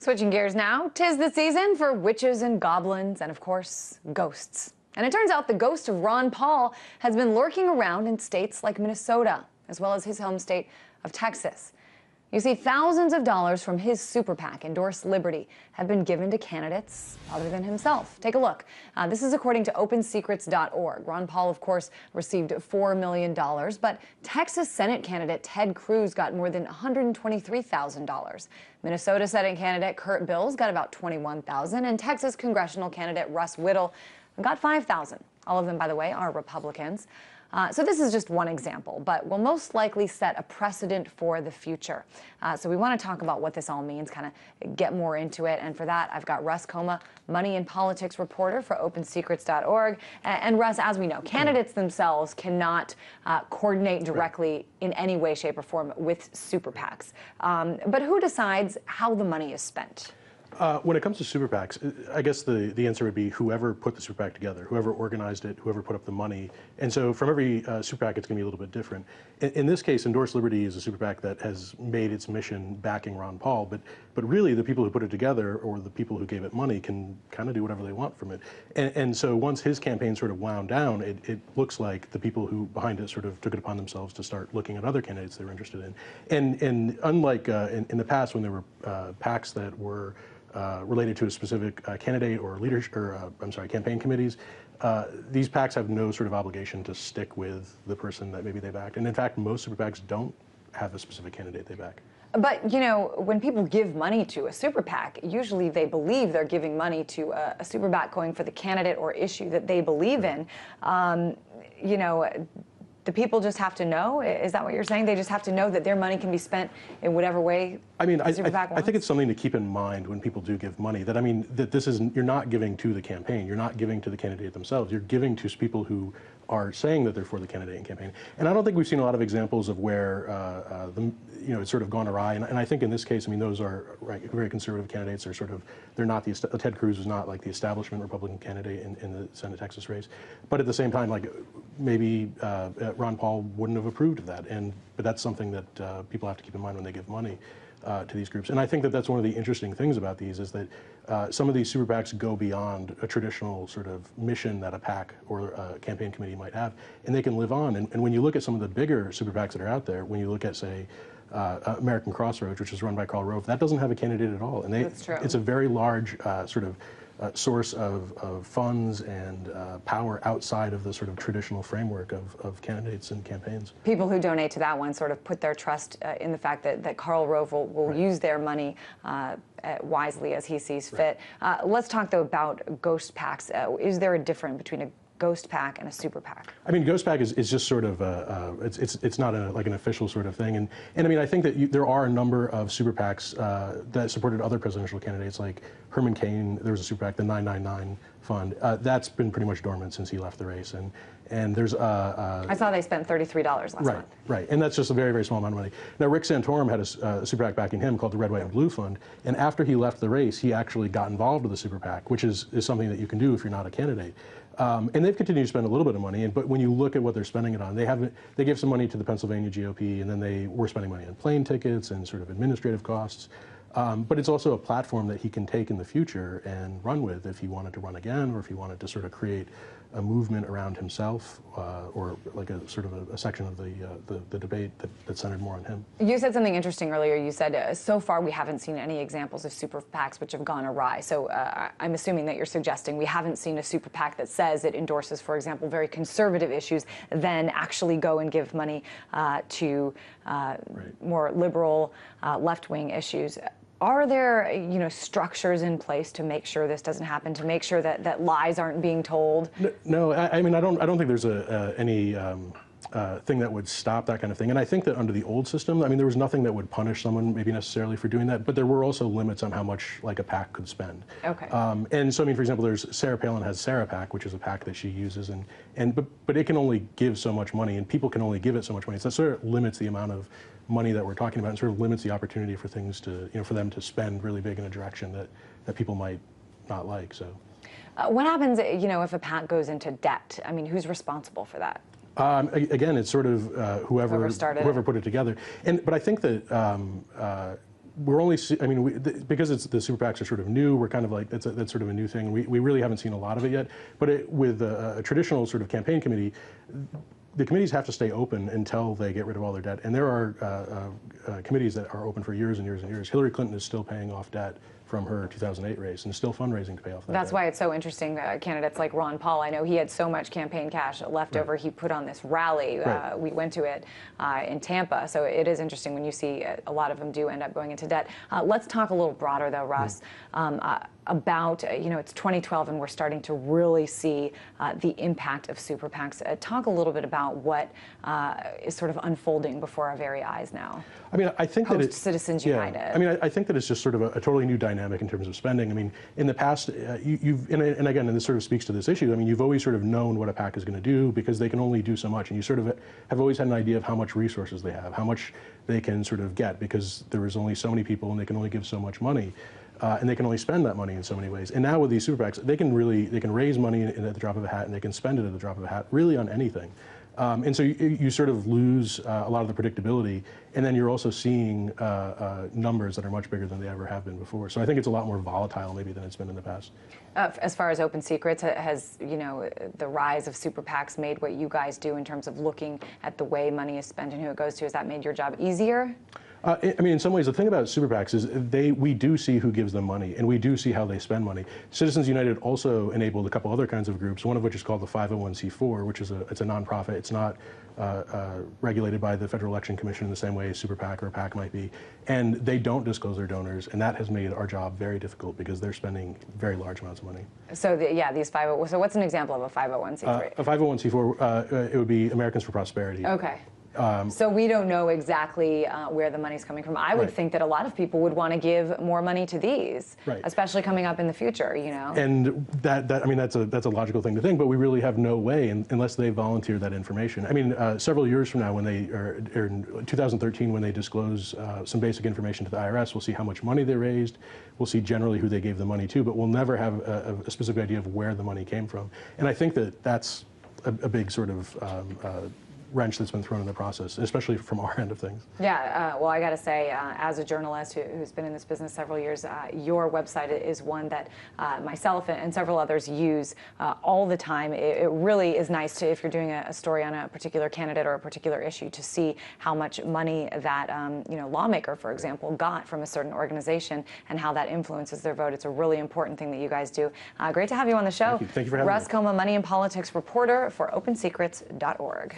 Switching gears now, 'tis the season for witches and goblins and, of course, ghosts. And it turns out the ghost of Ron Paul has been lurking around in states like Minnesota, as well as his home state of Texas. You see, thousands of dollars from his super PAC, Endorse Liberty, have been given to candidates other than himself. Take a look. This is according to OpenSecrets.org. Ron Paul, of course, received $4 million, but Texas Senate candidate Ted Cruz got more than $123,000. Minnesota Senate candidate Kurt Bills got about $21,000, and Texas congressional candidate Russ Whittle got $5,000. All of them, by the way, are Republicans. So this is just one example, but will most likely set a precedent for the future. So we want to talk about what this all means, kind of get more into it. And for that, I've got Russ Koma, money and politics reporter for OpenSecrets.org. And Russ, as we know, candidates themselves cannot coordinate directly in any way, shape, or form with super PACs. But who decides how the money is spent? When it comes to super PACs, I guess the answer would be whoever put the super PAC together, whoever organized it, whoever put up the money. And so from every super PAC, it's going to be a little bit different. In this case, Endorse Liberty is a super PAC that has made its mission backing Ron Paul, but really the people who put it together or the people who gave it money can kind of do whatever they want from it. And so once his campaign sort of wound down, it looks like the people who behind it sort of took it upon themselves to start looking at other candidates they were interested in. And unlike in the past when there were PACs that were related to a specific candidate or leadership, or campaign committees, these PACs have no sort of obligation to stick with the person that maybe they backed. And in fact, most super PACs don't have a specific candidate they back. But, you know, when people give money to a super PAC, usually they believe they're giving money to a super PAC going for the candidate or issue that they believe in. You know, the people just have to know? Is that what you're saying? They just have to know that their money can be spent in whatever way. I mean, I think it's something to keep in mind when people do give money. That this is, you're not giving to the campaign. You're not giving to the candidate themselves. You're giving to people who are saying that they're for the candidate and campaign. And I don't think we've seen a lot of examples of where it's sort of gone awry. And I think in this case, I mean, those are very conservative candidates. Are sort of, they're not Ted Cruz was not like the establishment Republican candidate in the Senate Texas race. But at the same time, like maybe Ron Paul wouldn't have approved of that. But that's something that people have to keep in mind when they give money to these groups. And I think that that's one of the interesting things about these is that some of these super PACs go beyond a traditional sort of mission that a PAC or a campaign committee might have, and they can live on. And when you look at some of the bigger super PACs that are out there, when you look at, say, American Crossroads, which is run by Karl Rove, that doesn't have a candidate at all. And it's a very large sort of source of funds and power outside of the sort of traditional framework of candidates and campaigns. People who donate to that one sort of put their trust in the fact that Karl Rove will use their money wisely as he sees fit. Let's talk, though, about ghost PACs. Is there a difference between a ghost PAC and a super PAC? I mean, ghost PAC is just sort of it's not like an official sort of thing, and I mean, I think that there are a number of super PACs that supported other presidential candidates, like Herman Cain. There was a super PAC, the 999 Fund. That's been pretty much dormant since he left the race, and there's I saw they spent $33 last month. Right, and that's just a very, very small amount of money. Now, Rick Santorum had a super PAC backing him called the Red, White, and Blue Fund, and after he left the race, he actually got involved with the super PAC, which is something that you can do if you're not a candidate. And they've continued to spend a little bit of money, but when you look at what they're spending it on, they gave some money to the Pennsylvania GOP, and then they were spending money on plane tickets and sort of administrative costs. But it's also a platform that he can take in the future and run with if he wanted to run again, or if he wanted to sort of create a movement around himself, or like a sort of a section of the debate that centered more on him. You said something interesting earlier. You said so far we haven't seen any examples of super PACs which have gone awry. So I'm assuming that you're suggesting we haven't seen a super PAC that says it endorses, for example, very conservative issues, then actually go and give money to more liberal, left-wing issues. Are there, structures in place to make sure this doesn't happen, to make sure that lies aren't being told? No, I mean, I don't think there's any thing that would stop that kind of thing. And I think that under the old system, I mean, there was nothing that would punish someone maybe necessarily for doing that, but there were also limits on how much like a PAC could spend. Okay. And so, I mean, for example, Sarah Palin has Sarah PAC, which is a PAC that she uses, but it can only give so much money, and people can only give it so much money. So that sort of limits the amount of money that we're talking about, and sort of limits the opportunity for things to, for them to spend really big in a direction that people might not like. So, what happens, if a PAC goes into debt? I mean, who's responsible for that? Again, it's sort of whoever put it together. But I think that we're only, I mean, because the super PACs are sort of new, we're kind of like, that's sort of a new thing. We really haven't seen a lot of it yet. But with a traditional sort of campaign committee, the committees have to stay open until they get rid of all their debt. And there are committees that are open for years and years and years. Hillary Clinton is still paying off debt from her 2008 race and still fundraising to pay off that That's debt. why it's so interesting. Candidates like Ron Paul, I know he had so much campaign cash left over. He put on this rally. We went to it in Tampa. So it is interesting when you see a lot of them do end up going into debt. Let's talk a little broader, though, Russ, about, it's 2012 and we're starting to really see the impact of super PACs. Talk a little bit about what is sort of unfolding before our very eyes now. I mean, I think that it's Citizens United. I mean, I think that it's just sort of a totally new dynamic in terms of spending. I mean, in the past, and again, and this sort of speaks to this issue. I mean, you've always sort of known what a PAC is going to do because they can only do so much, and you sort of have always had an idea of how much resources they have, how much they can sort of get, because there is only so many people and they can only give so much money. And they can only spend that money in so many ways. And now with these super PACs, they can raise money at the drop of a hat, and they can spend it at the drop of a hat, really on anything. And so you sort of lose a lot of the predictability, and then you're also seeing numbers that are much bigger than they ever have been before. So I think it's a lot more volatile maybe than it's been in the past. As far as Open Secrets, has the rise of super PACs made what you guys do in terms of looking at the way money is spent and who it goes to? Has that made your job easier? I mean, in some ways, the thing about super PACs is we do see who gives them money, and we do see how they spend money. Citizens United also enabled a couple other kinds of groups, one of which is called the 501c4, which is it's a nonprofit. It's not regulated by the Federal Election Commission in the same way a super PAC or a PAC might be. And they don't disclose their donors, and that has made our job very difficult because they're spending very large amounts of money. So, these 501, so what's an example of a 501c3? A 501c4, it would be Americans for Prosperity. Okay. So we don't know exactly where the money's coming from. I would think that a lot of people would want to give more money to these, especially coming up in the future, And I mean, that's a logical thing to think, but we really have no way unless they volunteer that information. I mean, several years from now, when or in 2013, when they disclose some basic information to the IRS, we'll see how much money they raised. We'll see generally who they gave the money to, but we'll never have a specific idea of where the money came from. And I think that's a big sort of wrench that's been thrown in the process, especially from our end of things. Yeah, well, I got to say, as a journalist who's been in this business several years, your website is one that myself and several others use all the time. It really is nice to, if you're doing a story on a particular candidate or a particular issue, to see how much money that lawmaker, for example, got from a certain organization and how that influences their vote. It's a really important thing that you guys do. Great to have you on the show. Thank you for having me. Russ Comeaux, Money and Politics reporter for OpenSecrets.org.